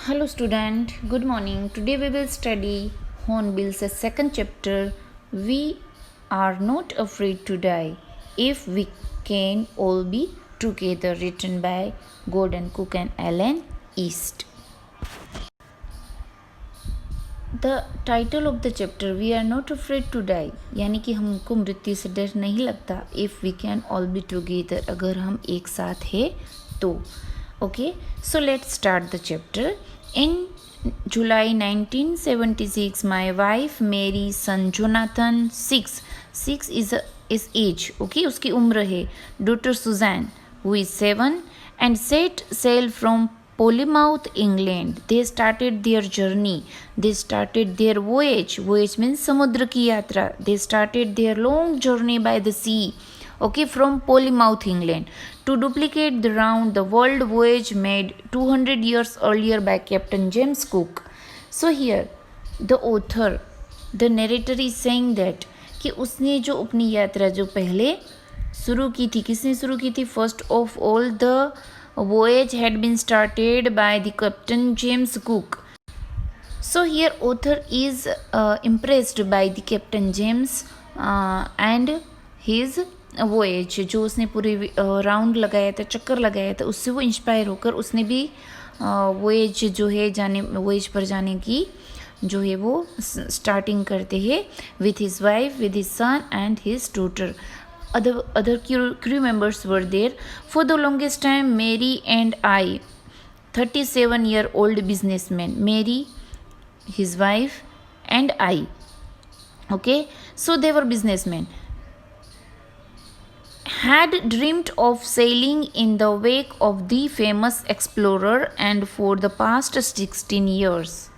Hello student, good morning. Today we will study Hornbill's second chapter. We are not afraid to die if we can all be together, written by Gordon Cook and Alan East. The title of the chapter, We are not afraid to die, यानी कि हमको मृत्यु से डर नहीं लगता. If we can all be together, अगर हम एक साथ हैं तो. Okay, so let's start the chapter. In July 1976, my wife Mary, son Jonathan, 6 is age, okay, उसकी उम्र है, daughter Suzanne, who is 7, and set sail from Plymouth, England. They started their journey. They started their voyage. Voyage means समुद्र की यात्रा. They started their long journey by the sea. Okay, from Plymouth, England, to duplicate the round the world voyage made 200 years earlier by Captain James Cook. So here, the author, the narrator is saying that कि उसने जो अपनी यात्रा जो पहले शुरू की थी, किसने शुरू की थी? First of all the voyage had been started by the Captain James Cook. So here author is impressed by the Captain James and his voyage, जो उसने पूरी राउंड लगाया था, चक्कर लगाया था, उससे वो इंस्पायर होकर उसने भी voyage जो है voyage पर जाने की जो है वो स्टार्टिंग करते हैं with his wife, with his son and his daughter. Other crew members were there. For the longest time, Mary and I, 37-year-old businessman, Mary, his wife, and I. Okay, so they were businessmen. Had dreamed of sailing in the wake of the famous explorer, and for the past 16 years,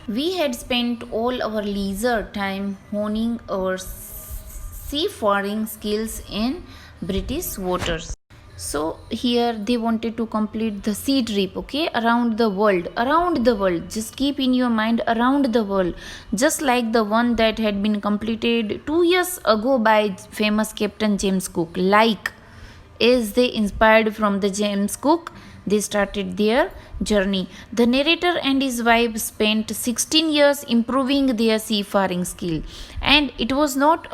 we had spent all our leisure time honing our seafaring skills in British waters. So here they wanted to complete the sea trip, okay, around the world. Just keep in your mind, around the world, just like the one that had been completed 2 years ago by famous Captain James Cook. Like, as they inspired from the James Cook, they started their journey. The narrator and his wife spent 16 years improving their seafaring skill, and it was not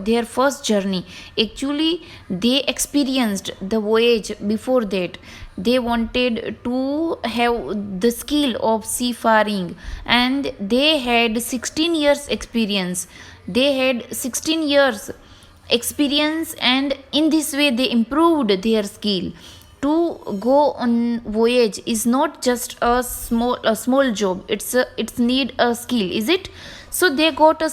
their first journey. Actually, they experienced the voyage before that. They wanted to have the skill of seafaring, and they had 16 years experience. They had 16 years experience, and in this way they improved their skill. To go on voyage is not just a small job. It's need a skill, is it? So they got a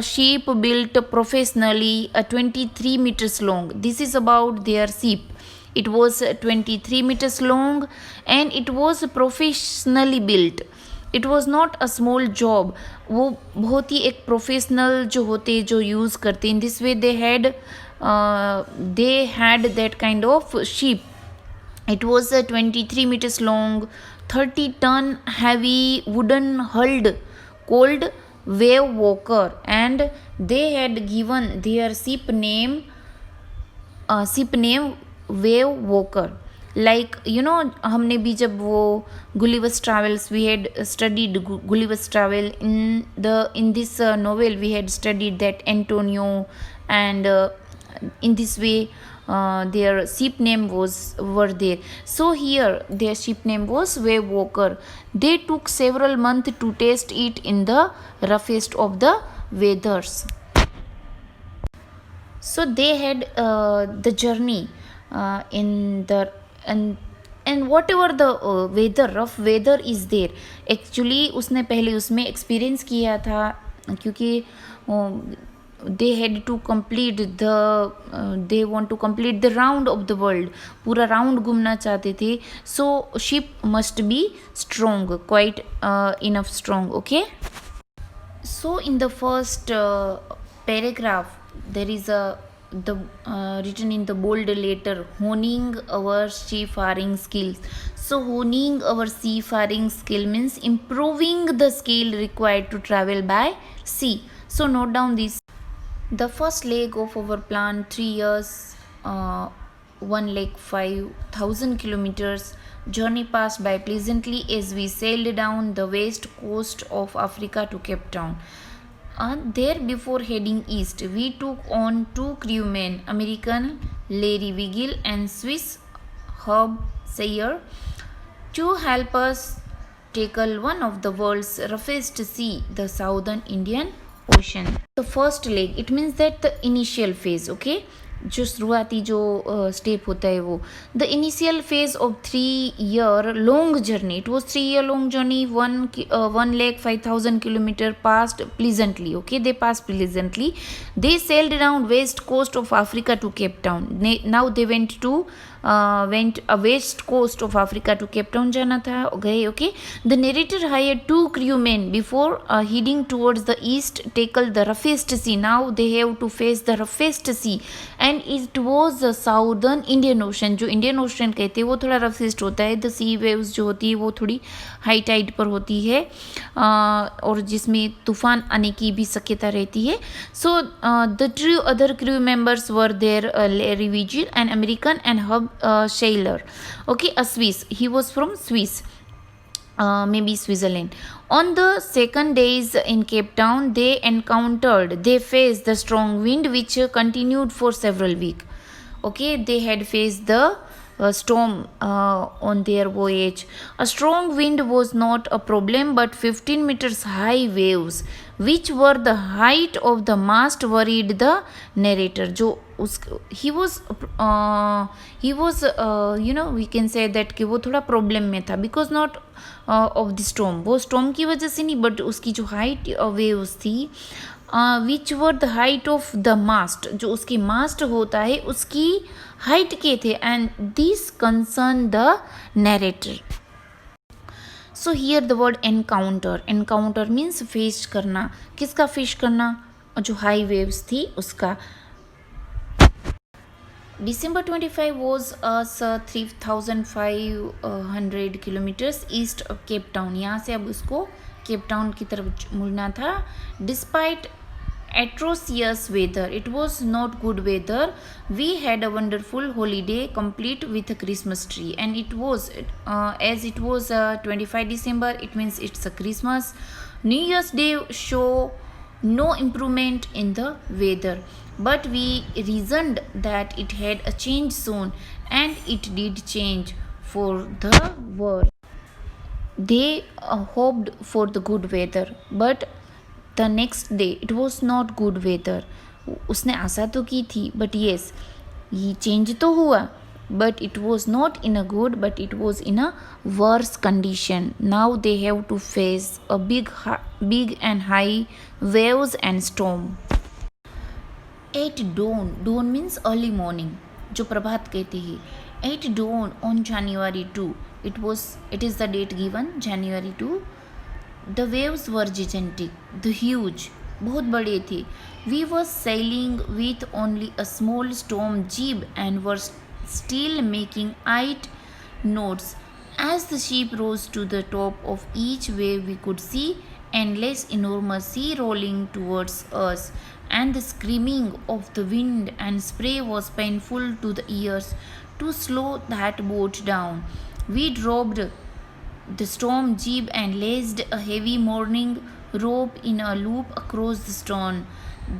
ship built professionally, 23 meters long. This is about their ship. It was 23 meters long and it was professionally built. It was not a small job. वो बहुत ही एक professional जो होते जो use करते. इन this way they had that kind of ship. It was 23 meters long, 30 ton heavy wooden hulled called Wave Walker, and they had given their ship name Wave Walker. Like, you know, हमने भी जब वो Gulliver's Travels, we had studied Gulliver's Travel. In this novel we had studied that Antonio, and in this way their ship name were there. So here their ship name was Wave Walker. They took several months to test it in the roughest of the weathers. So they had the journey in the and whatever the weather, rough weather is there. Actually उसने पहले उसमें experience किया था, क्योंकि they had to complete they want to complete the round of the world. पूरा round घूमना चाहते थे. So ship must be strong, quite enough strong. Okay, so in the first paragraph there is written in the bold letter, honing our seafaring skills. So honing our seafaring skill means improving the skill required to travel by sea. So note down this. The first leg of our plan, 3 years, 1,05,000 kilometers, journey passed by pleasantly as we sailed down the west coast of Africa to Cape Town. There, before heading east, we took on two crewmen, American Larry Vigil and Swiss Herb Sayer, to help us tackle one of the world's roughest sea, the southern Indian Ocean. The first leg, it means that the initial phase, okay? जो शुरुआती जो step होता है वो the initial phase of 3 year long journey it was 3 year long journey 1,05,000 kilometer passed pleasantly. Okay, they passed pleasantly. They sailed around west coast of Africa to Cape Town. Now they went west coast of Africa to Cape Town जाना था गए. Okay, the narrator hired 2 crewmen before heading towards the east tackle the roughest sea. Now they have to face the roughest sea and it was the southern Indian Ocean. जो Indian Ocean कहते हैं वो थोड़ा roughest होता है. The sea waves जो होती है वो थोड़ी हाई टाइड पर होती है और जिसमें तूफान आने की भी शक्यता रहती है. So the two other crew members were there, Larry Vigil, an American, and Herb Sayer. Okay, a Swiss. He was from Swiss. Maybe Switzerland. On the second days in Cape Town, they faced the strong wind which continued for several weeks. Okay, they had faced the storm on their voyage. A strong wind was not a problem, but 15 meters high waves, which were the height of the mast, worried the narrator. He was we can say that कि वो थोड़ा problem में था because not of the storm. वो storm की वजह से नहीं, but उसकी जो height waves थी which were the height of the mast, जो उसकी mast होता है उसकी height के थे, and this concerned the narrator. So here the word encounter means face करना. किसका face करना? जो high waves थी उसका. December 25 was 3,500 kilometers east of Cape Town. यहाँ से अब उसको केप टाउन की तरफ मुड़ना था. Despite atrocious weather, it was not good weather, we had a wonderful holiday complete with a Christmas tree, and it was as it was 25 December, it means it's a Christmas. New Year's Day show no improvement in the weather, but we reasoned that it had a change soon, and it did change for the worse. They hoped for the good weather, but the next day it was not good weather. उसने आशा तो की थी, but yes, ये change तो हुआ, but it was not in a good, but it was in a worse condition. Now they have to face a big and high waves and storm. At dawn means early morning, जो प्रभात कहते हैं. At dawn on January 2, it is the date given, January 2. The waves were gigantic, the huge, बहुत बड़े थे. We were sailing with only a small storm jib and were still making 8 knots. As the ship rose to the top of each wave, we could see endless enormous sea rolling towards us, and the screaming of the wind and spray was painful to the ears. To slow that boat down, we dropped the storm jib and laced a heavy mooring rope in a loop across the stern.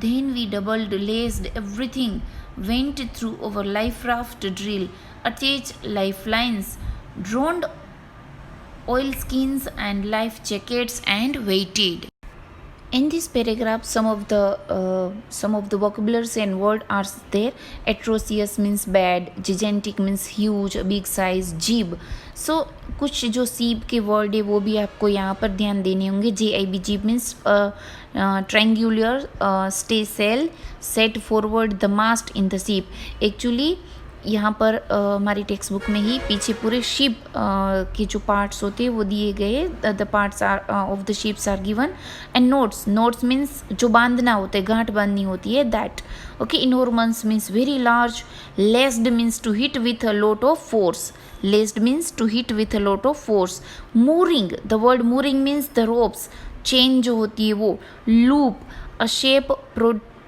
Then we doubled laced everything, went through our life raft drill, attached lifelines, donned oilskins and life jackets, and waited. In this paragraph, some of the vocabularies and words are there. Atrocious means bad, gigantic means huge, big size, jib. So कुछ जो सीप के word है वो भी आपको यहाँ पर ध्यान देने होंगे. JIB jib means triangular stay sail set forward the mast in the ship. Actually यहाँ पर हमारी टेक्स्ट बुक में ही पीछे पूरे शिप के जो पार्ट्स होते हैं वो दिए गए. The parts are of the ships are given. And knots means जो बांधना होता है, गांठ बांधनी होती है, that. Okay, enormous means very large. Lashed means to hit with a lot of force. Lashed means to hit with a lot of force. Mooring, the word mooring means the ropes, chain जो होती है वो. Loop, a shape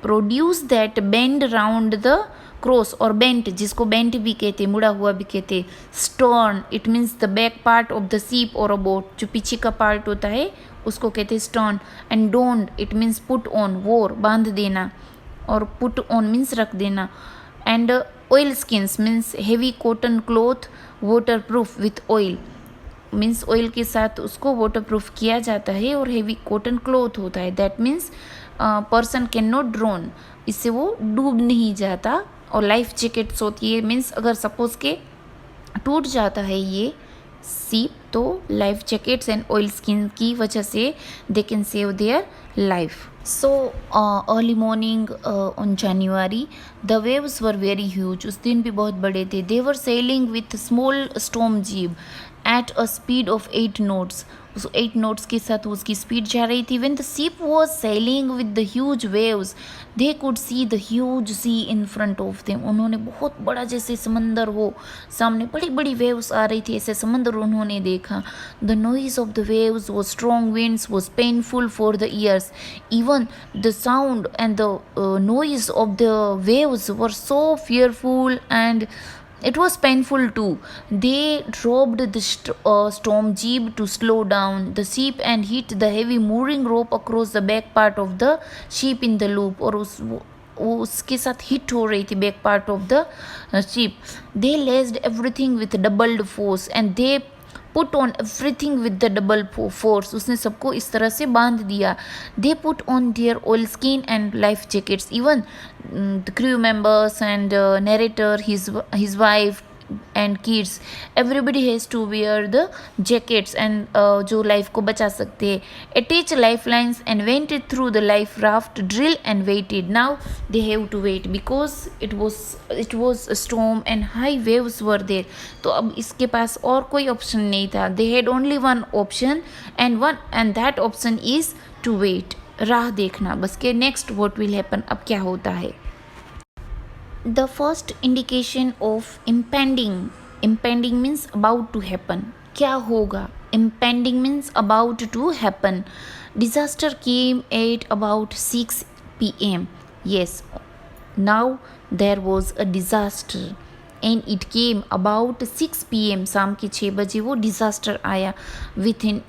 produce that bend round the cross और bent, जिसको bent भी कहते, मुड़ा हुआ भी कहते। Stern, it means the back part of the ship और अ बोट, जो पीछे का पार्ट होता है उसको कहते हैं stern. And don't, it means put on, वोर बांध देना, और पुट ऑन मीन्स रख देना। And oil skins means heavy cotton cloth, water proof with oil, means oil के साथ उसको वाटर प्रूफ किया जाता है, और हेवी कॉटन क्लॉथ होता है, that means person can not drone, इससे वो डूब नहीं जाता। और लाइफ जैकेट्स होती है, मीन्स अगर सपोज के टूट जाता है ये सीप, तो life jackets and oil skin की वजह से they can save their life. So early morning on January, the waves were very huge. उस दिन भी बहुत बड़े थे. They were sailing with small storm jib at a speed of 8 knots. उस 8 knots के साथ उसकी स्पीड जा रही थी. When the ship was sailing with the huge waves, they could see the huge sea in front of them. उन्होंने बहुत बड़ा जैसे समंदर हो, सामने बड़ी बड़ी waves आ रही थी, ऐसे समंदर उन्होंने देखा. The noise of the waves was strong winds was painful for the ears. Even the sound and the noise of the waves were so fearful, and it was painful too. They dropped the storm jib to slow down the ship and hit the heavy mooring rope across the back part of the ship in the loop. और उसके साथ hit हो रही थी back part of the ship. They लेस्ड everything with doubled force and they put on everything with the double force. उसने सबको इस तरह से बांध दिया. They put on their oil skin and life jackets. Even the crew members and narrator, his wife and kids, everybody has to wear the jackets and जो life को बचा सकते हैं. Attach lifelines and went through the life raft drill and waited. Now they have to wait because it was a storm and high waves were there. तो अब इसके पास और कोई ऑप्शन नहीं था. They had only one option and that option is to wait. राह देखना बस के next what will happen, अब क्या होता है. The first indication of impending means about to happen. क्या होगा? Impending means about to happen. Disaster came at about 6 p.m. Yes, now there was a disaster and it came about 6 p.m. शाम के 6 बजे वो disaster आया with an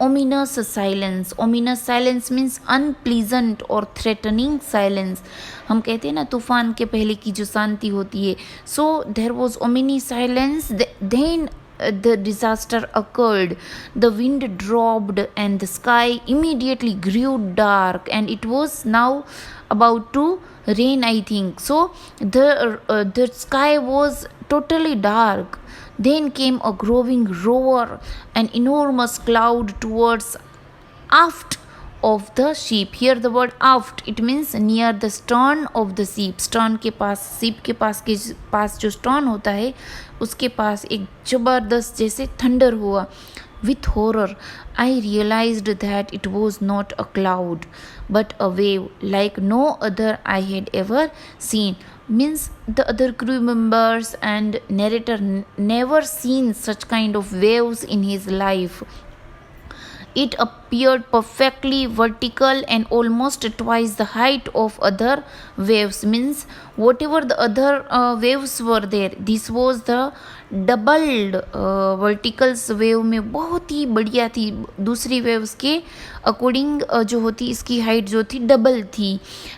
ominous silence. Ominous silence means unpleasant or threatening silence. हम कहते हैं ना तूफान के पहले की जो शांति होती है. So there was ominous silence. Then the disaster occurred. The wind dropped and the sky immediately grew dark and it was now about to rain, I think. So the sky was totally dark. Then came a growing roar, an enormous cloud towards aft of the ship. Here the word aft, it means near the stern of the ship. Stern के पास, ship के पास जो stern होता है उसके पास एक जबरदस्त जैसे thunder हुआ. With horror, I realized that it was not a cloud, but a wave like no other I had ever seen. Means the other crew members and narrator never seen such kind of waves in his life. It appeared perfectly vertical and almost twice the height of other waves. Means whatever the other waves were there, this was the doubled verticals. wave में बहुत ही बढ़िया थी, दूसरी waves के according जो होती इसकी height जो थी डबल थी.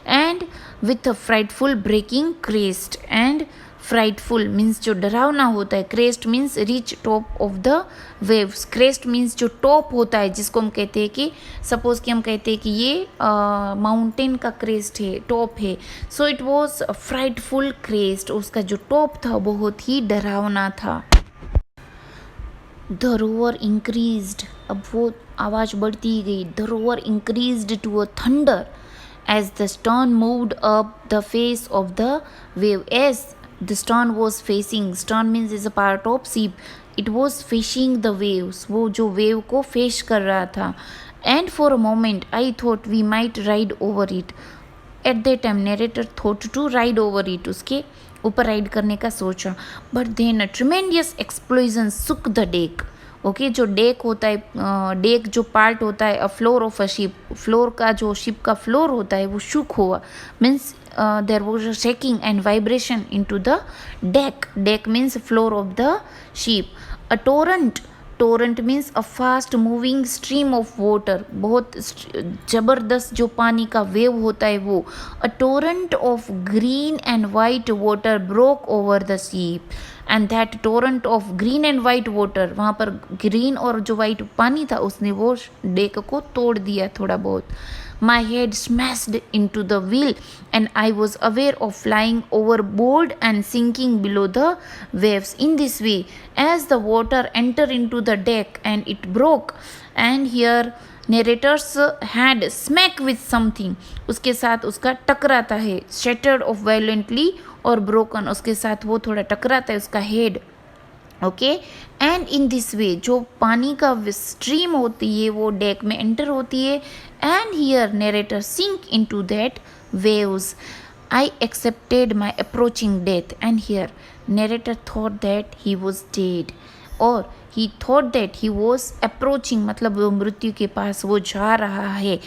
And with a frightful breaking crest. And frightful means जो डरावना होता है, crest means rich top of the waves. Crest means जो टॉप होता है, जिसको हम कहते हैं कि सपोज कि हम कहते हैं कि ये माउंटेन का क्रेस्ट है, टॉप है. So it was frightful crest. उसका जो टॉप था बहुत ही डरावना था. The roar increased. अब वो आवाज़ बढ़ती गई. The roar increased to a thunder as the stern moved up the face of the wave. As the stern was facing, stern means is a part of ship, it was facing the waves. वो जो wave को face कर रहा था. And for a moment I thought we might ride over it. At that time narrator thought to ride over it, उसके ऊपर ride करने का सोचा. But then a tremendous explosion shook the deck. Okay जो deck होता है, deck जो part होता है, अ floor of a ship, floor का जो शिप का फ्लोर होता है वो शुक हुआ, means there was a shaking and vibration into the deck, deck means floor of the ship. A torrent, torrent means a fast moving stream of water, बहुत ज़बरदस्त जो पानी का वेव होता है वो। A torrent of green and white water broke over the ship, and that torrent of green and white water, वहाँ पर ग्रीन और जो वाइट पानी था उसने वो डेक को तोड़ दिया थोड़ा बहुत। My head smashed into the wheel and I was aware of flying overboard and sinking below the waves. In this way, as the water entered into the deck and it broke, and here narrators had smack with something, उसके साथ उसका टकराता है, shattered of violently और broken, उसके साथ वो थोड़ा टकराता है उसका head, okay. And in this वे जो पानी का स्ट्रीम होती है वो डेक में एंटर होती है, and here narrator sink into that waves. I accepted my approaching death, and here narrator thought that he was dead, और he thought that he was approaching, मतलब वो मृत्यु के पास वो जा रहा है।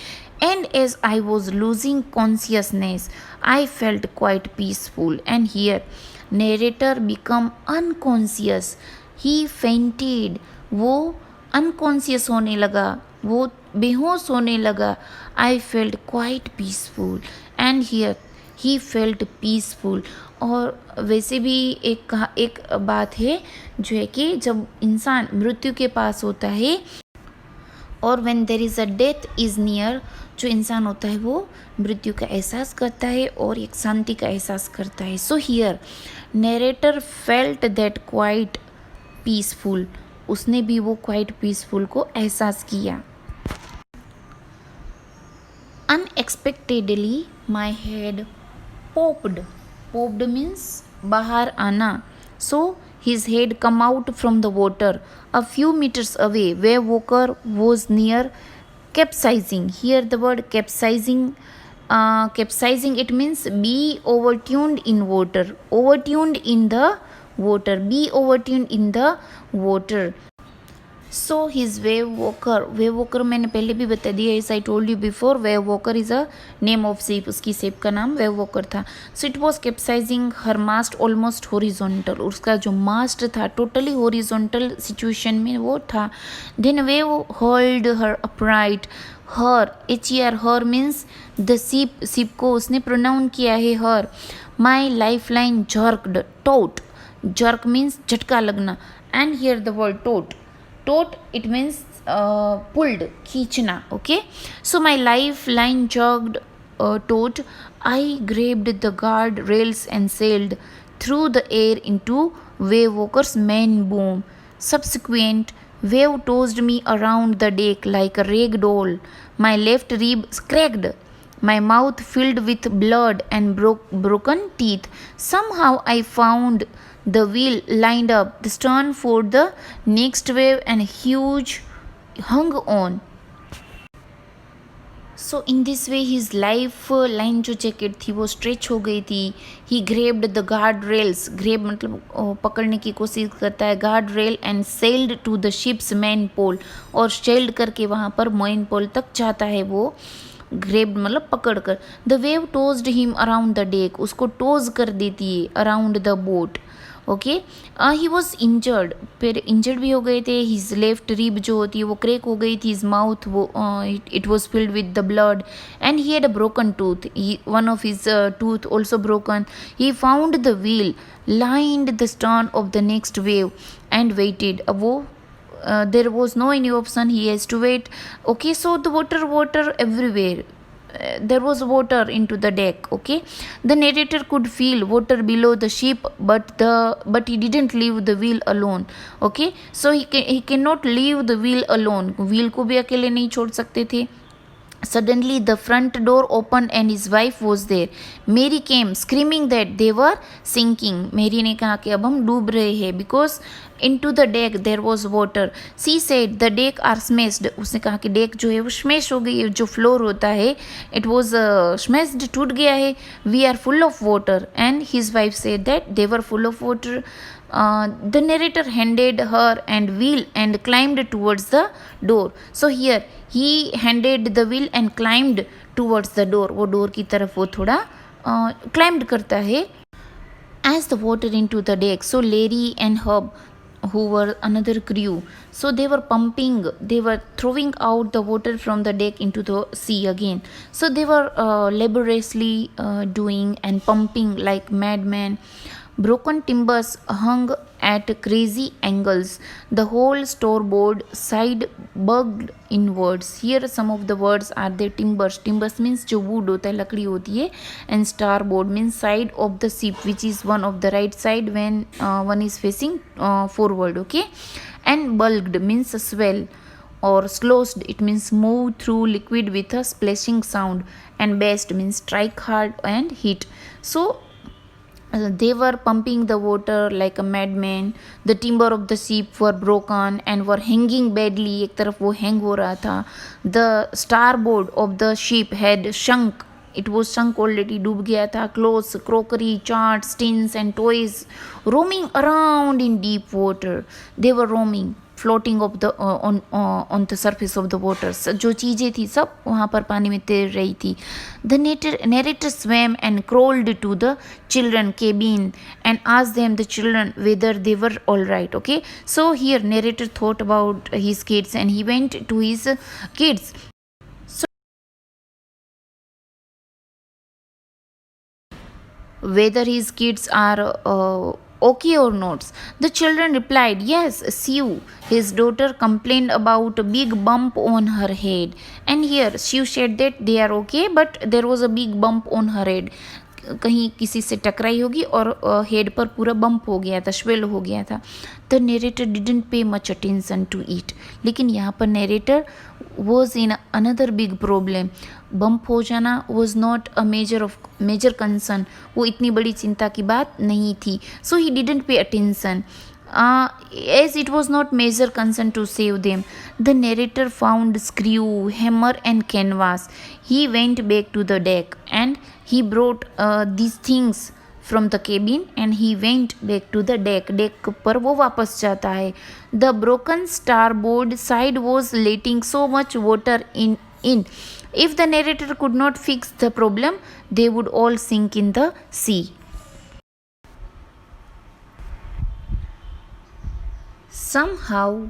And as I was losing consciousness I felt quite peaceful, and here narrator become unconscious, he fainted, वो unconscious होने लगा, वो बेहोश होने लगा। I felt quite peaceful, and here he felt peaceful। और वैसे भी एक बात है जो है कि जब इंसान मृत्यु के पास होता है और when there is a death is near, जो इंसान होता है वो मृत्यु का एहसास करता है और एक शांति का एहसास करता है। So here narrator felt that quite peaceful, उसने भी वो क्वाइट पीसफुल को एहसास किया। Unexpectedly my head popped, popped means बाहर आना। सो his head come out from the water a few meters away where Walker was near capsizing. Here the word capsizing, capsizing it means be overtuned in water, overtuned in the water, be overtuned in the water. So his wave walker, wave walker मैंने पहले भी बता दिया, as I told you before, wave walker is a name of ship, उसकी ship का नाम wave walker था। So it was capsizing her mast almost horizontal, उसका जो मास्ट था टोटली हॉरिजॉन्टल सिचुएशन में वो था। Then wave hold her upright, her HER, her means the ship, ship को उसने प्रोनाउन किया है her. My life line jerked, taut, jerk means झटका लगना, and here the word taut, tote it means pulled, खींचना, okay। So my lifeline jogged taut, I grabbed the guard rails and sailed through the air into wave walker's main boom. Subsequent wave tossed me around the deck like a rag doll, my left rib cracked, my mouth filled with blood and broken teeth. Somehow I found the wheel lined up the stern for the next wave and huge hung on. So in this way his life line जो jacket थी वो stretch हो गई थी। he grabbed the guard rails, grab मतलब पकड़ने की कोशिश करता है, guard rail and sailed to the ship's main pole, और sailed करके वहाँ पर main pole तक जाता है वो, ग्रेब्ड मतलब पकड़ कर। The wave tossed him around the deck, उसको टोज कर देती है around the boat, okay. He was injured, फिर इंजर्ड भी हो गए थे। हिज लेफ्ट रिब जो होती है वो क्रैक हो गई थी, हिज माउथ वो it was filled with the blood, and he had a broken tooth, one of his tooth also broken. He found the wheel lined the stern of the next wave and waited, अब वो there was no any option, he has to wait, okay। So the water everywhere, there was water into the deck, okay। The narrator could feel water below the ship, but he didn't leave the wheel alone, okay। So he cannot leave the wheel alone, wheel को भी अकेले नहीं छोड़ सकते थे। Suddenly the front door opened and his wife was there. Mary came screaming that they were sinking. Mary ने कहा कि अब हम डूब रहे हैं, because into the deck there was water. She said the deck are smashed. उसने कहा कि डेक जो है वो स्मैश हो गई है, जो फ्लोर होता है it was smashed, टूट गया है। We are full of water, and his wife said that they were full of water. The narrator handed her and wheel and climbed towards the door. So here he handed the wheel and climbed towards the door. वो door की तरफ वो थोड़ा climbed करता है. As the water into the deck, so Larry and Herb, who were another crew, so they were pumping, they were throwing out the water from the deck into the sea again. So they were laboriously doing and pumping like madmen. Broken timbers hung at crazy angles. The whole starboard side bugged inwards. Here some of the words are the timbers. Timbers means जो wood होता है, लकड़ी होती है, and starboard means side of the ship, which is one of the right side when one is facing forward. Okay, and bulged means swell or sloshed, it means move through liquid with a splashing sound, and bashed means strike hard and hit. So they were pumping the water like a madman. The timber of the ship were broken and were hanging badly. एक तरफ वो hang हो रहा था. The starboard of the ship had sunk. It was sunk already, डूब गया था. Clothes, crockery, charts, tins and toys roaming around in deep water. They were roaming, floating of the on the surface of the water. जो चीज़ें थी सब वहाँ पर पानी में तैर रही थी. The narrator swam and crawled to the children cabin and asked them, the children, whether they were all right. Okay, so here narrator thought about his kids and he went to his kids. So whether his kids are okay or not. The children replied, yes, Sue. His daughter complained about a big bump on her head. And here Sue said that they are okay, but there was a big bump on her head. कहीं किसी से टकराई होगी और head पर पूरा bump हो गया था, स्वेल हो गया था. The narrator didn't pay much attention to it. लेकिन यहाँ पर narrator was in another big problem. Bump हो जाना was not a major concern. वो इतनी बड़ी चिंता की बात नहीं थी. So he didn't pay attention. As it was not major concern to save them, the narrator found screw, hammer and canvas. He went back to the deck and he brought these things from the cabin and he went back to the deck. Deck पर वो वापस जाता है. The broken starboard side was letting so much water in. If the narrator could not fix the problem, they would all sink in the sea. Somehow,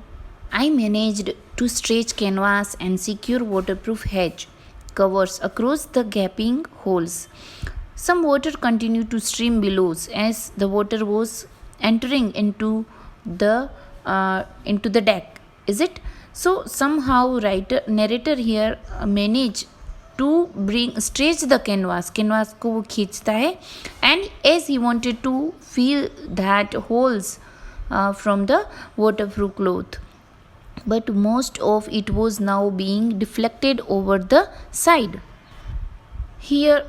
I managed to stretch canvas and secure waterproof hedge covers across the gaping holes. Some water continued to stream below as the water was entering into the deck. Is it? So somehow narrator here managed to stretch the canvas को वो खींचता है, and as he wanted to fill that holes from the waterproof cloth, but most of it was now being deflected over the side. Here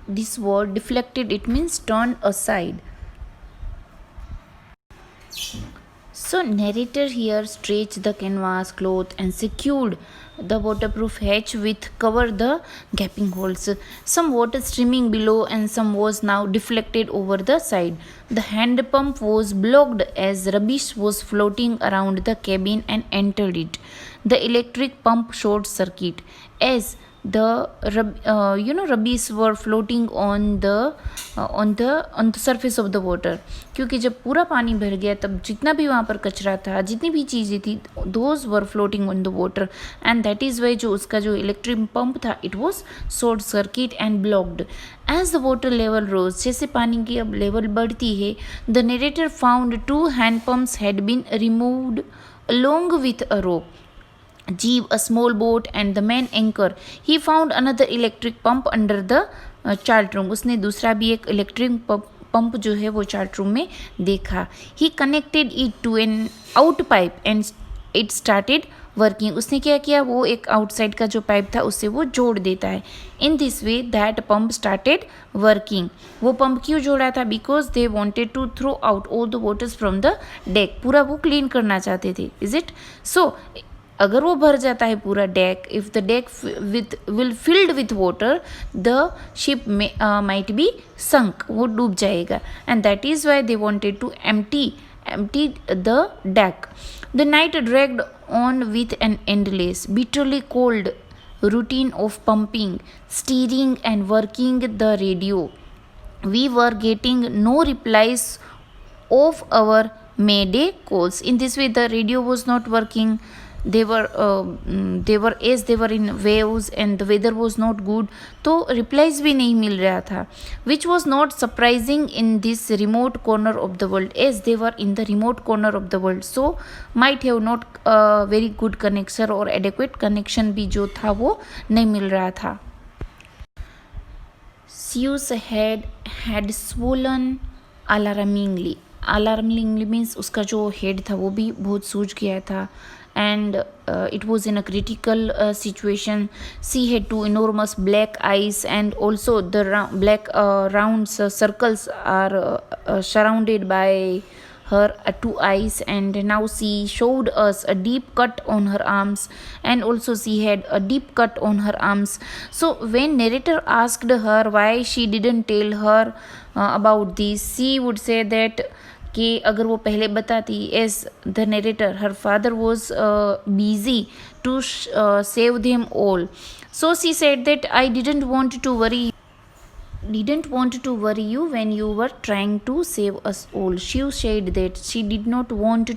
this word deflected, it means turned aside. So narrator here stretched the canvas cloth and secured the waterproof hatch with cover the gaping holes. Some water streaming below and some was now deflected over the side. The hand pump was blocked as rubbish was floating around the cabin and entered it. The electric pump short circuit as the rubbish were floating on the surface of the water. क्योंकि जब पूरा पानी भर गया तब जितना भी वहाँ पर कचरा था, जितनी भी चीज़ें थी, those were floating on the water, and that is why जो उसका जो इलेक्ट्रिक पंप था, it was short circuit and blocked. As the water level rose, जैसे पानी की अब लेवल बढ़ती है, the narrator found 2 hand pumps had been removed along with a rope. Jeeve, a small boat and the main anchor. He found another electric pump under the chart room. उसने दूसरा भी एक इलेक्ट्रिक पंप जो है वो chart room में देखा. He connected it to an out pipe and it started working. उसने क्या किया, वो एक आउटसाइड का जो पाइप था उससे वो जोड़ देता है. In this way that pump started working. वो पंप क्यों जोड़ा था? Because they wanted to throw out all the waters from the deck. पूरा वो क्लीन करना चाहते थे. Is it? So अगर वो भर जाता है पूरा deck, if the deck will filled with water, the ship might be sunk, वो डूब जाएगा. And that is why they wanted to empty the deck. The night dragged on with an endless, bitterly cold routine of pumping, steering, and working the radio. We were getting no replies of our mayday calls. In this way, the radio was not working. They were as they were in waves and the weather was not good, तो replies भी नहीं मिल रहा था, which was not surprising in this remote corner of the world, as they were in the remote corner of the world, so might have not very good connection or adequate connection भी जो था वो नहीं मिल रहा था. Zeus had swollen alarmingly. Alarmingly means उसका जो head था वो भी बहुत सूज गया था. And it was in a critical situation. She had two enormous black eyes, and also the black round circles are surrounded by her two eyes. And now she showed us a deep cut on her arms, and also she had a deep cut on her arms. So when narrator asked her why she didn't tell her about this, she would say that कि अगर वो पहले बताती, as the narrator her father was busy to save them all, so she said that I didn't want to worry you when you were trying to save us all. She said that she did not want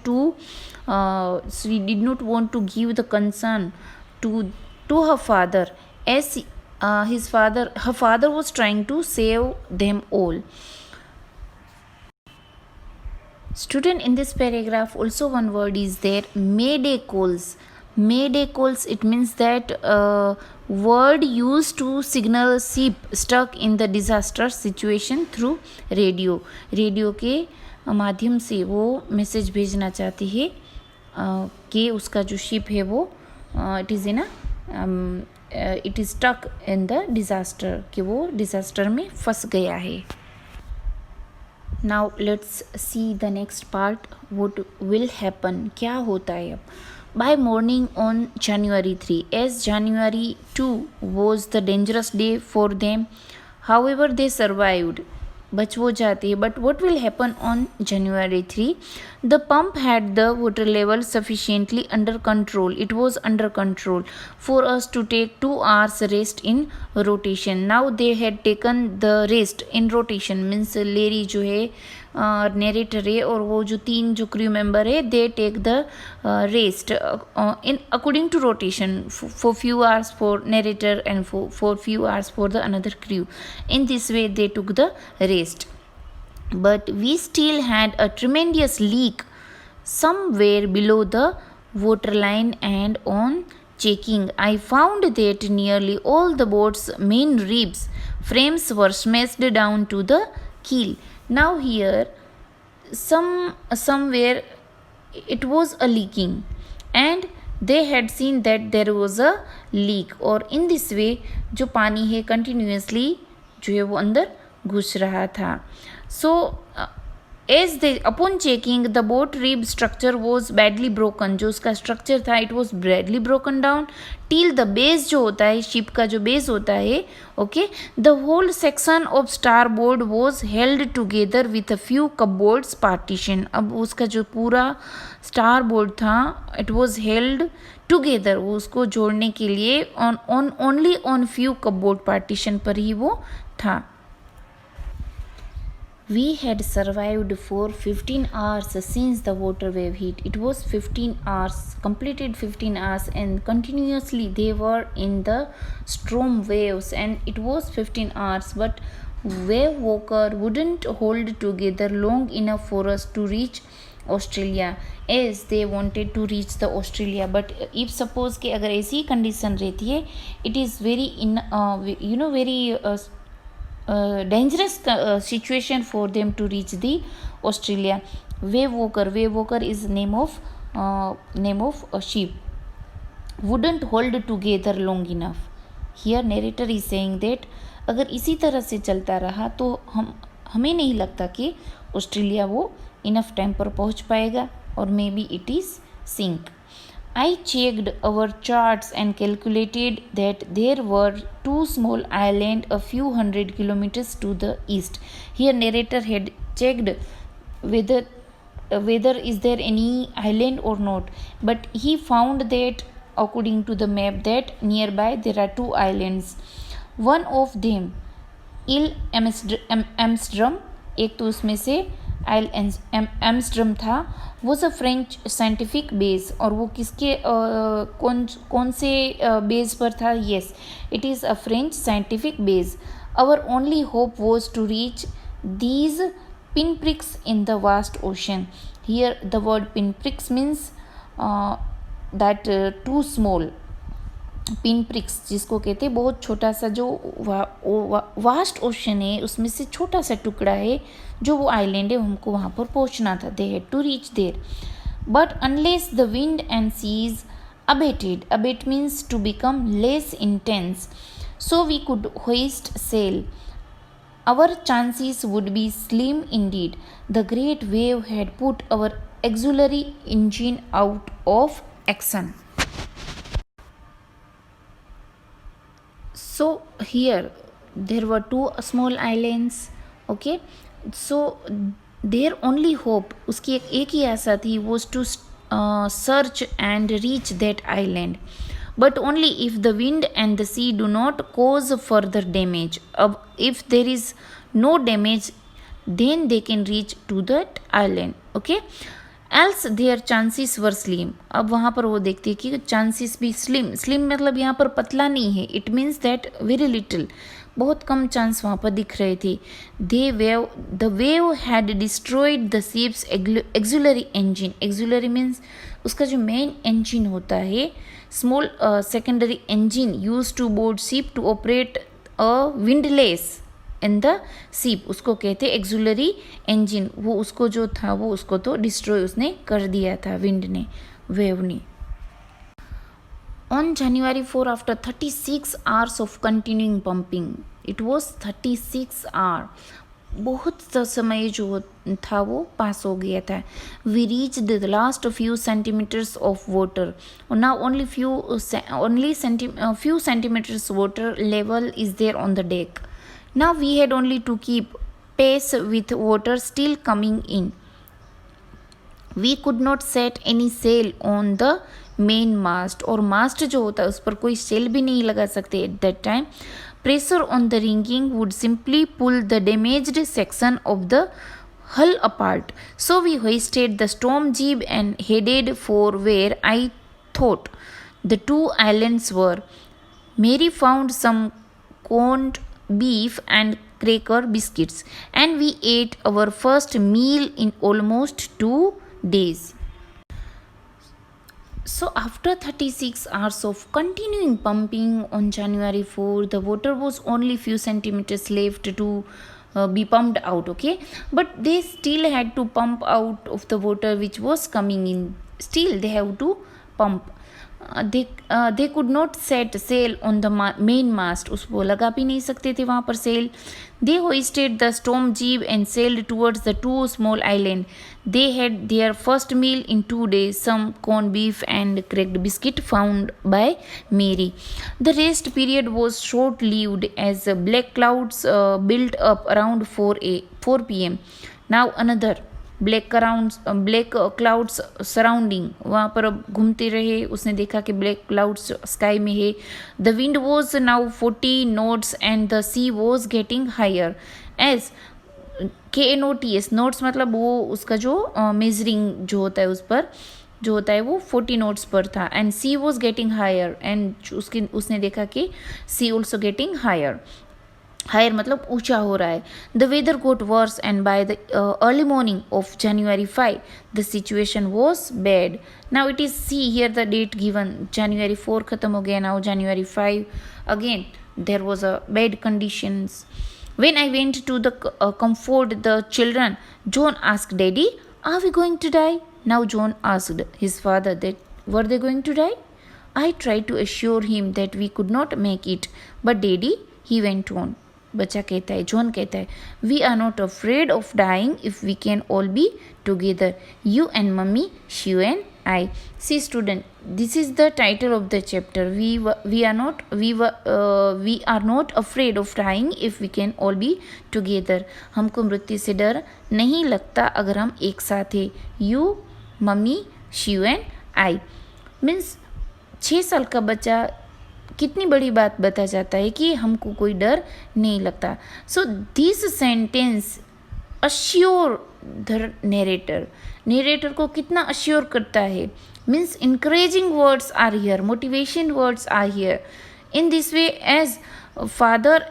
to give the concern to her father, as her father was trying to save them all. Student, in this paragraph also one word is there, mayday calls. Mayday calls, it means that word used to signal ship stuck in the disaster situation through radio. Radio के माध्यम से वो message भेजना चाहती है कि उसका जो शिप है वो it is stuck in the disaster, कि वो डिज़ास्टर में फंस गया है. Now let's see the next part, what will happen, क्या होता है अब. By morning on January 3, as January 2 was the dangerous day for them, however they survived, बच वो जाती है. But what will happen on January 3? The pump had the water level sufficiently under control. It was under control for us to take 2 hours rest in rotation. Now they had taken the rest in rotation, means लेरी जो है narrator है और वो जो 3 जो crew member है, they take the rest in according to rotation, for few hours for narrator and for few hours for the another crew. In this way they took the rest. But we still had a tremendous leak somewhere below the waterline, and on checking, I found that nearly all the boat's main ribs frames were smashed down to the keel. Now here somewhere it was a leaking, and they had seen that there was a leak, और in this way जो पानी है continuously जो है वो अंदर घुस रहा था. So as they upon checking, the boat rib structure was badly broken. जो उसका structure था it was badly broken down till the base जो होता है ship का जो base होता है, okay, the whole section of starboard was held together with a few cupboards partition. अब उसका जो पूरा starboard था it was held together, वो उसको जोड़ने के लिए only on few cupboard partition पर ही वो था. We had survived for 15 hours since the water wave hit. It was 15 hours, completed 15 hours, and continuously they were in the storm waves, and it was 15 hours, but wave walker wouldn't hold together long enough for us to reach Australia, as they wanted to reach the Australia. But if suppose कि अगर ऐसी condition रहती है, it is very very dangerous situation for them to reach the Australia. Wave walker is name of a ship, wouldn't hold together long enough. Here narrator is saying that अगर इसी तरह से चलता रहा तो हमें नहीं लगता कि ऑस्ट्रेलिया वो इनफ टाइम पर पहुंच पाएगा, और maybe it is sink. I checked our charts and calculated that there were two small islands a few hundred kilometers to the east. Here, narrator had checked whether whether is there any island or not, but he found that according to the map that nearby there are two islands. One of them, Ile Amsterdam, एक तो उसमें से Ile Amsterdam था, was a French scientific base, और वो किसके कौन से बेस पर था? Yes, it is a French scientific base. Our only hope was to reach these pinpricks in the vast ocean. Here the word pinpricks means that too small. पिनप्रिक्स जिसको कहते हैं बहुत छोटा सा जो वास्ट ओशन है उसमें से छोटा सा टुकड़ा है जो वो आइलैंड है, हमको वहाँ पर पहुँचना था. They had to reach there. But unless the wind and seas abated, abate means to become less intense, so we could hoist sail, our chances would be slim indeed. The great wave had put our auxiliary engine out of action. So here there were two small islands. Okay, so their only hope, उसकी एक ही आशा थी, was to search and reach that island, but only if the wind and the sea do not cause further damage. If there is no damage, then they can reach to that island. Okay, else their chances were slim. अब वहाँ पर वो देखती है कि chances भी slim. Slim मतलब यहाँ पर पतला नहीं है, it means that very little, बहुत कम चांस वहाँ पर दिख रहे थे. The wave had destroyed the ships auxiliary engine. Auxiliary means उसका जो मेन इंजन होता है, small secondary engine use to board ship to operate a windlass in the ship, उसको कहते एक्सुलरी इंजन. वो उसको जो था वो उसको तो डिस्ट्रॉय उसने कर दिया था विंड ने, वेव ने. On January 4, after 36 hours of continuing pumping, it was 36 hours, बहुत सा समय जो था वो पास हो गया था. We reach the last few centimetres of water. Now only few centimetres water level is there on the deck. Now we had only to keep pace with water still coming in. We could not set any sail on the main mast, और मास्ट जो होता है उस पर कोई cell भी नहीं लगा सकते at that time. Pressure on the rigging would simply pull the damaged section of the hull apart. So we hoisted the storm jib and headed for where I thought the two islands were. Mary found some corned beef and cracker biscuits, and we ate our first meal in almost 2 days. So after 36 hours of continuing pumping on January 4, the water was only few centimeters left to be pumped out. Okay, but they still had to pump out of the water which was coming in. Still they have to pump. They could not set sail on the main mast, उसको लगा भी नहीं सकते थे वहाँ पर cell. They hoisted the storm jib and sailed towards the two small islands. They had their first meal in 2 days, some corned beef and cracked biscuit found by Mary. The rest period was short-lived as black clouds built up around 4 p.m. Now another black clouds surrounding, वहाँ पर अब घूमते रहे, उसने देखा कि black clouds sky में है. The wind was now 40 knots and the sea was getting higher as KNOTS. Knots मतलब वो उसका जो मेजरिंग जो होता है उस पर जो होता है वो 40 knots पर था. And sea was getting higher, and उसने देखा कि sea also getting higher. Higher मतलब ऊंचा हो रहा है. The weather got worse and by the early morning of January 5 the situation was bad. Now it is see here the date given. January 4 खत्म हो गया, now January 5 again there was a bad conditions. When I went to comfort the children, John asked Daddy, "Are we going to die?" Now John asked his father that were they going to die? I tried to assure him that we could not make it, but Daddy, he went on. बच्चा कहता है, John कहता है, we are not afraid of dying if we can all be together, you and mummy, Shiv and I. See student, this is the title of the chapter. We are not afraid of dying if we can all be together. हमको मृत्यु से डर नहीं लगता अगर हम एक साथ हैं. You, mummy, Shiv and I. Means 6 साल का बच्चा कितनी बड़ी बात बता जाता है कि हमको कोई डर नहीं लगता. So this sentence assure the narrator को कितना अश्योर करता है. Means encouraging words are here, motivation words are here. In this way as father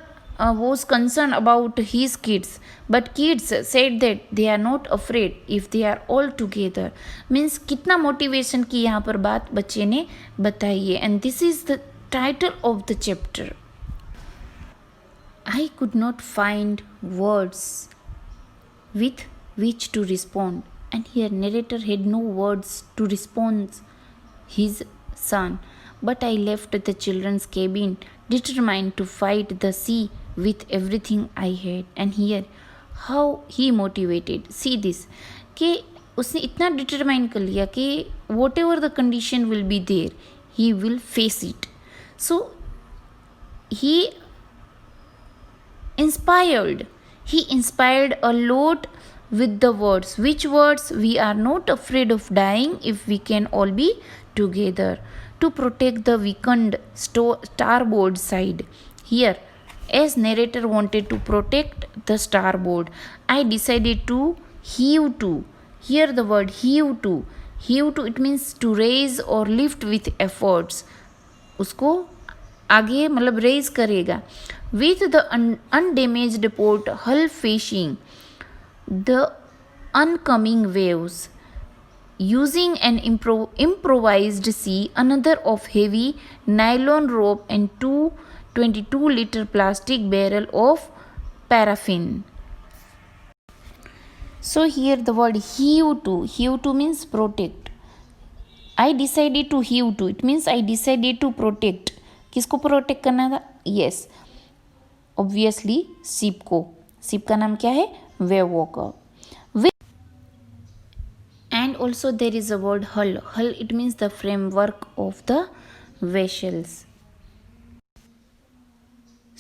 was concerned about his kids, but kids said that they are not afraid if they are all together. Means कितना motivation की यहाँ पर बात बच्चे ने बताई है. And this is the title of the chapter. I could not find words with which to respond, and here narrator had no words to respond his son. But I left the children's cabin determined to fight the sea with everything I had. And here how he motivated. See this कि उसने इतना determine कर लिया कि whatever the condition will be there he will face it. So he inspired a lot with the words. Which words? We are not afraid of dying if we can all be together to protect the weakened starboard side. Here, as narrator wanted to protect the starboard, I decided to heave to. Here the word heave to. Heave to, it means to raise or lift with efforts. उसको आगे मतलब raise करेगा. With the undamaged port hull facing the oncoming waves, using an improvised sea, another of heavy nylon rope and 22-liter plastic barrel of paraffin. So here the word heave to means protect. I decided to heave to, it means I decided to protect. किसको protect करना था? Yes, obviously ship को. Ship का नाम क्या है? Wave walker. And also there is a word hull. Hull it means the framework of the vessels.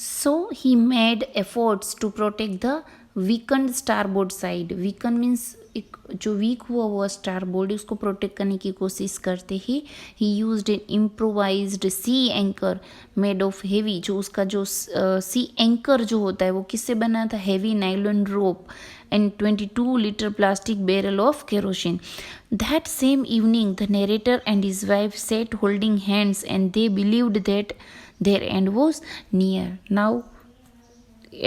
So he made efforts to protect the weakened starboard side. Weakened means एक जो week हुआ हुआ starboard उसको protect करने की कोशिश करते ही he used an improvised sea anchor made of heavy. जो उसका जो सी एंकर जो होता है वो किससे बना था? Heavy nylon rope and 22-liter plastic barrel of kerosene. That same evening, the narrator and his wife sat holding hands, and they believed that their end was near. Now,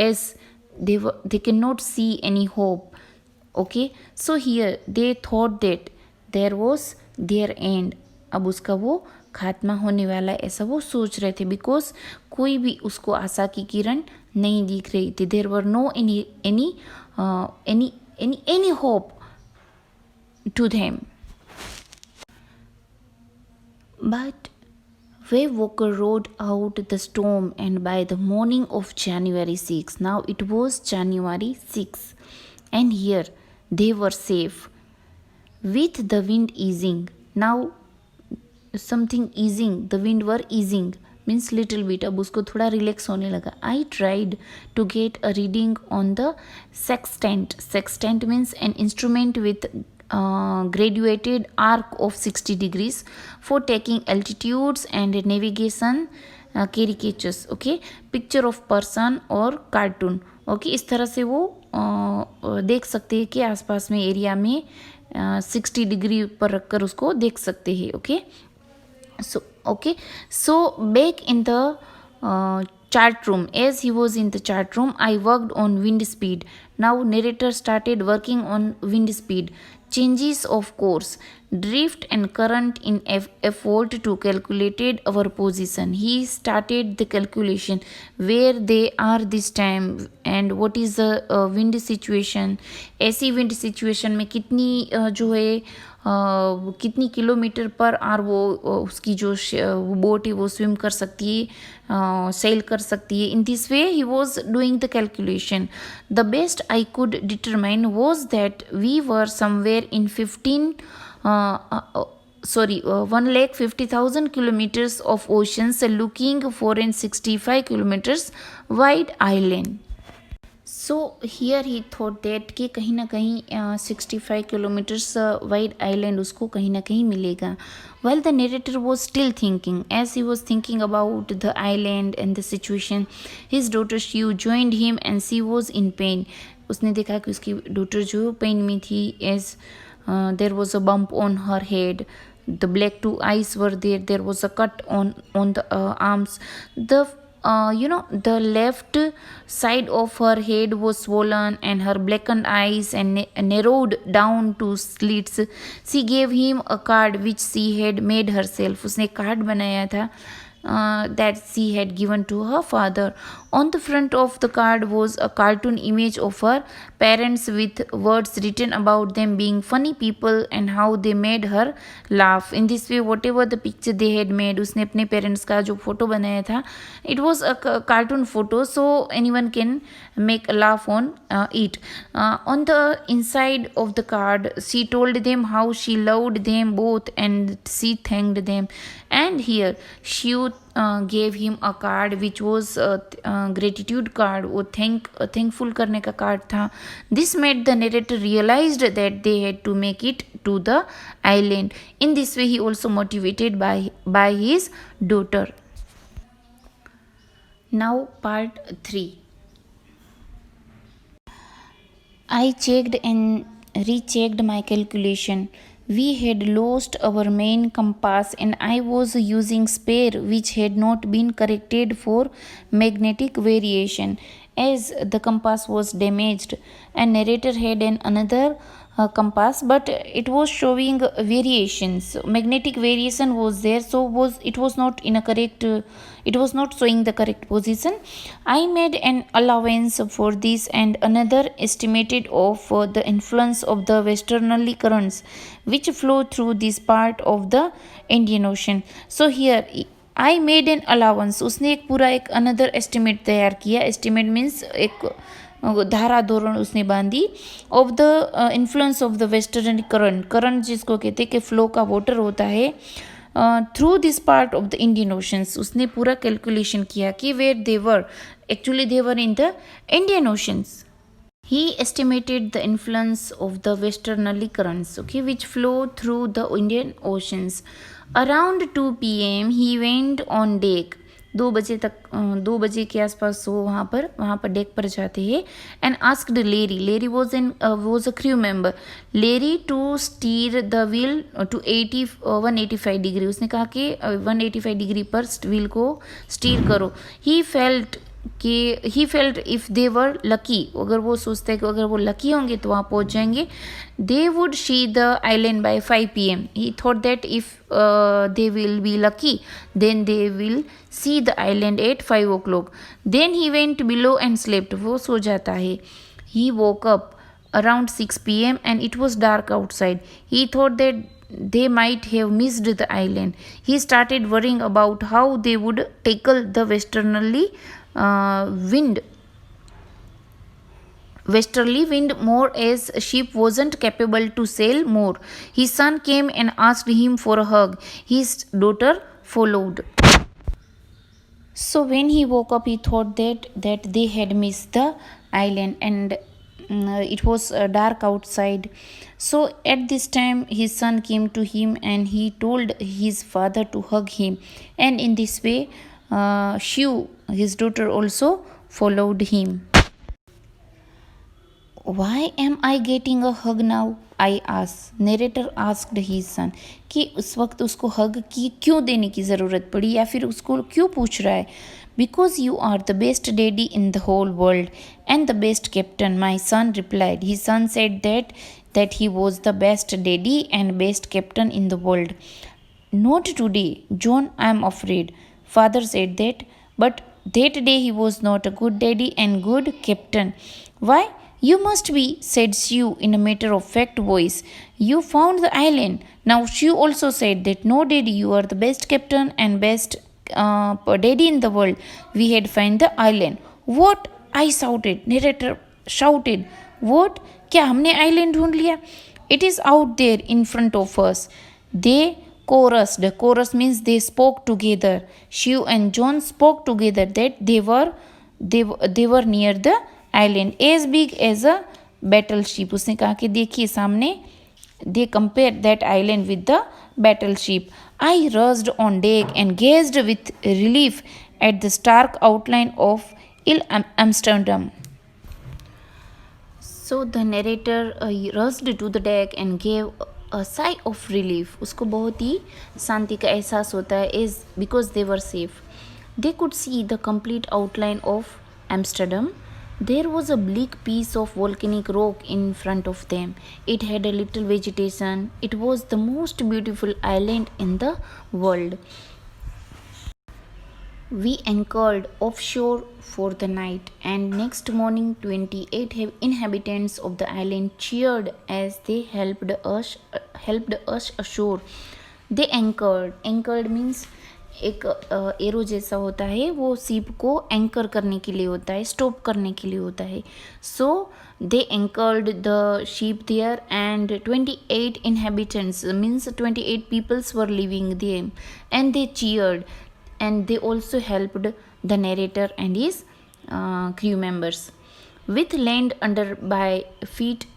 as they cannot see any hope. Okay, so here they thought that there was their end. अब उसका वो खात्मा होने वाला है ऐसा वो सोच रहे थे, बिकॉज कोई भी उसको आशा की किरण नहीं दिख रही थी. There were no any hope to them. But Wave Walker rode out the storm, and by the morning of January 6, now it was January 6, and here they were safe with the wind easing. Now something easing, the wind were easing means little bit. अब उसको थोड़ा relax होने लगा. I tried to get a reading on the sextant. Sextant means an instrument with graduated arc of 60 degrees for taking altitudes and navigation caricatures. Okay, picture of person और cartoon. Okay, इस तरह से वो देख सकते हैं कि आसपास में एरिया में 60 डिग्री पर रखकर उसको देख सकते हैं. Okay, so back in the chart room, as he was in the chart room, I worked on wind speed. Now narrator started working on wind speed, changes of course, drift and current in effort to calculate our position. He started the calculation where they are this time and what is the wind situation. ऐसी wind situation में कितनी जो है कितनी kilometre पर are वो उसकी जो बोट है वो स्विम कर सकती है, सेल कर सकती है. In this way he was doing the calculation. The best I could determine was that we were somewhere in 15 1,50,000 kilometers of oceans, looking for an 65 kilometers wide island. So here he thought that कि कहीं ना कहीं 65 kilometres wide island उसको कहीं ना कहीं मिलेगा. While the narrator was still thinking, as he was thinking about the island and the situation, his daughter Shiu joined him and she was in pain. उसने देखा कि उसकी डॉटर जो पेन में थी, as there was a bump on her head. The black two eyes were there. There was a cut on the arms. The left side of her head was swollen and her blackened eyes and narrowed down to slits. She gave him a card which she had made herself. उसने card बनाया था that she had given to her father. On the front of the card was a cartoon image of her parents with words written about them being funny people and how they made her laugh. In this way, whatever the picture they had made, उसने अपने parents का जो photo बनाया था, it was a cartoon photo, so anyone can make a laugh on it. On the inside of the card, she told them how she loved them both and she thanked them. And here she gave him a card which was gratitude card. वो thankful करने का card था. This made the narrator realized that they had to make it to the island. In this way, he also motivated by his daughter. Now part 3. I checked and rechecked my calculation. We had lost our main compass and I was using spare which had not been corrected for magnetic variation as the compass was damaged, and narrator had another compass but it was showing variations. Magnetic variation was there, so it was not in a correct it was not showing the correct position. I made an allowance for this and another estimated of the influence of the westernerly currents which flow through this part of the Indian Ocean. So here I made an allowance. उसने एक पूरा एक another estimate तैयार किया. Estimate means एक धारा धोरण उसने बांधी of the influence of the western current. Current जिसको कहते हैं कि फ्लो का वाटर होता है through this part of the Indian oceans. उसने पूरा कैलकुलेशन किया कि where they were, actually they were in the Indian oceans. He estimated the influence of the westernerly currents, which flow through the Indian Oceans. Around 2 p.m. he went on deck. 2 बजे के आसपास वो वहाँ पर deck पर जाते हैं. And asked Larry was a crew member, Larry to steer the wheel to 185 degree. उसने कहा कि 185 डिग्री पर व्हील को स्टीर करो. He felt if they were lucky, अगर वो सोचते हैं कि अगर वो लकी होंगे तो वहाँ पहुँच जाएंगे. They would see the island by 5 p.m. He thought that if they will be lucky then they will see the island at 5 o'clock. Then he went below and slept. वो सो जाता है. He woke up around 6 p.m. and it was dark outside. He thought that they might have missed the island. He started worrying about how they would tackle the westerly wind more as ship wasn't capable to sail more. His son came and asked him for a hug. His daughter followed. So when he woke up, he thought that they had missed the island and it was dark outside. So at this time his son came to him and he told his father to hug him, and in this way Shiu, his daughter, also followed him. Why am I getting a hug now? I asked. Narrator asked his son कि उस वक्त उसको हग की क्यों देने की ज़रूरत पड़ी या फिर उसको क्यों पूछ रहा है. Because you are the best daddy in the whole world and the best captain, my son replied. His son said that he was the best daddy and best captain in the world. Not today, John, I am afraid. Father said that, but that day he was not a good daddy and good captain. Why? You must be, said Shiu in a matter-of-fact voice. You found the island. Now Shiu also said that, no daddy, you are the best captain and best daddy in the world. We had found the island. What? I shouted. Narrator shouted. What? क्या हमने island ढूंढ लिया? It is out there in front of us. They chorused. Chorus means they spoke together. Shiv and John spoke together that they were near the island as big as a battleship. उसने कहा कि देखिए सामने. They compared that island with the battleship. I rushed on deck and gazed with relief at the stark outline of Amsterdam. So the narrator rushed to the deck and gave a sigh of relief. उसको बहुत ही शांति का एहसास होता है is because they were safe. They could see the complete outline of Amsterdam. There was a bleak piece of volcanic rock in front of them. It had a little vegetation. It was the most beautiful island in the world. We anchored offshore for the night, and next morning 28 inhabitants of the island cheered as they helped us ashore. They anchored. Anchored means एक arrow जैसा होता है, वो सीप को anchor करने के लिए होता है, स्टॉप करने के लिए होता है. So they anchored the ship there and 28 inhabitants means 28 peoples were living there, and they cheered, and they also helped the narrator and his crew members. With land under my feet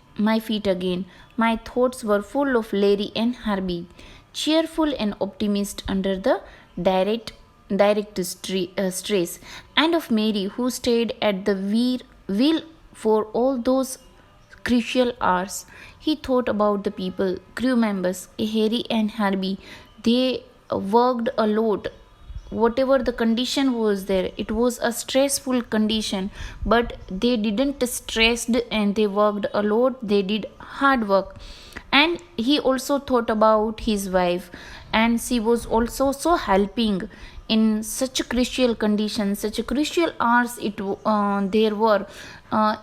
again, my thoughts were full of Larry and Harvey, cheerful and optimist under the direct stress, and of Mary, who stayed at the wheel for all those crucial hours. He thought about the people, crew members, Harry and Harvey. They worked a lot. Whatever the condition was there, it was a stressful condition, but they didn't stressed and they worked a lot. They did hard work. And he also thought about his wife, and she was also so helping in such a crucial condition, such a crucial hours there were.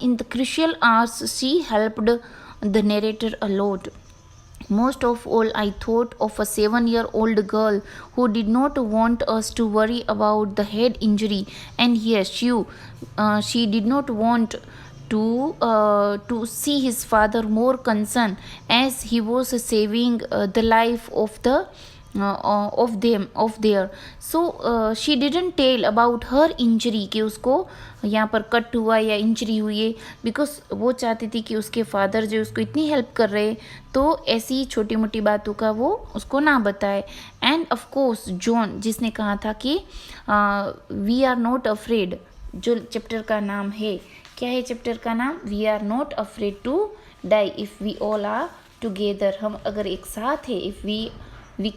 In the crucial hours she helped the narrator a lot. Most of all, I thought of a 7-year-old girl who did not want us to worry about the head injury, and here she did not want to see his father more concerned, as he was saving the life of their. So she didn't tell about her injury कि उसको यहाँ पर cut हुआ या injury हुई है, because वो चाहती थी कि उसके फादर जो उसको इतनी हेल्प कर रहे, तो ऐसी छोटी मोटी बातों का वो उसको ना बताए. एंड ऑफ कोर्स जॉन, जिसने कहा था कि वी आर नॉट अफ्रेड, जो चैप्टर का नाम है. क्या है चैप्टर का नाम? We are not afraid to die if we all are together. हम अगर एक साथ है, if we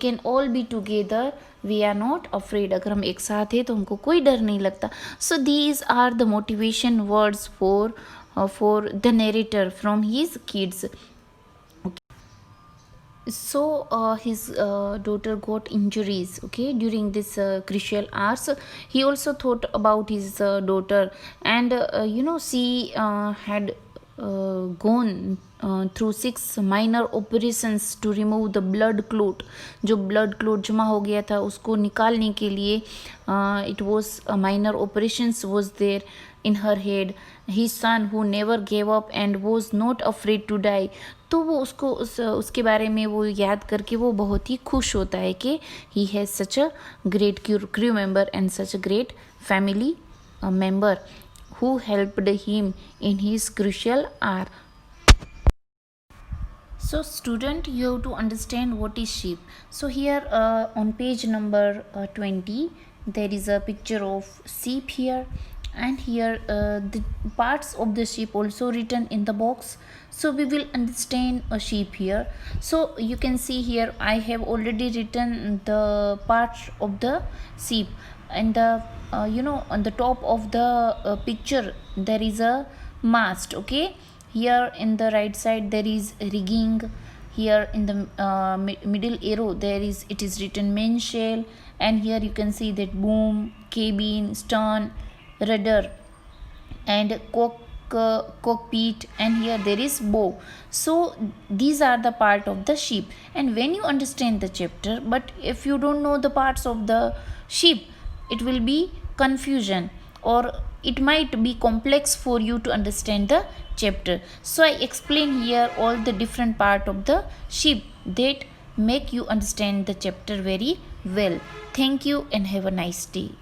can all be together, we are not afraid. अगर हम एक साथ हैं तो हमको कोई डर नहीं लगता. So these are the motivation words for the narrator from his kids. So his daughter got injuries, okay, during this crucial hours. He also thought about his daughter, and she had gone through 6 minor operations to remove the blood clot. जो blood clot जमा हो गया था उसको निकालने के लिए it was a minor operations was there in her head. His son who never gave up and was not afraid to die. तो वो उसके बारे में वो याद करके वो बहुत ही खुश होता है कि he has such a great crew member and such a great family member who helped him in his crucial hour. So student, you have to understand what is ship. So here on page number 20 there is a picture of ship here, and here the parts of the ship also written in the box. So we will understand a ship here. So you can see here I have already written the parts of the ship, and the on the top of the picture there is a mast. Okay, here in the right side there is rigging. Here in the middle arrow it is written mainsail, and here you can see that boom, cabin, stern, rudder, and cockpit, and here there is bow. So these are the part of the ship. And when you understand the chapter, but if you don't know the parts of the ship, it will be confusion, or it might be complex for you to understand the chapter. So I explain here all the different part of the ship that make you understand the chapter very well. Thank you and have a nice day.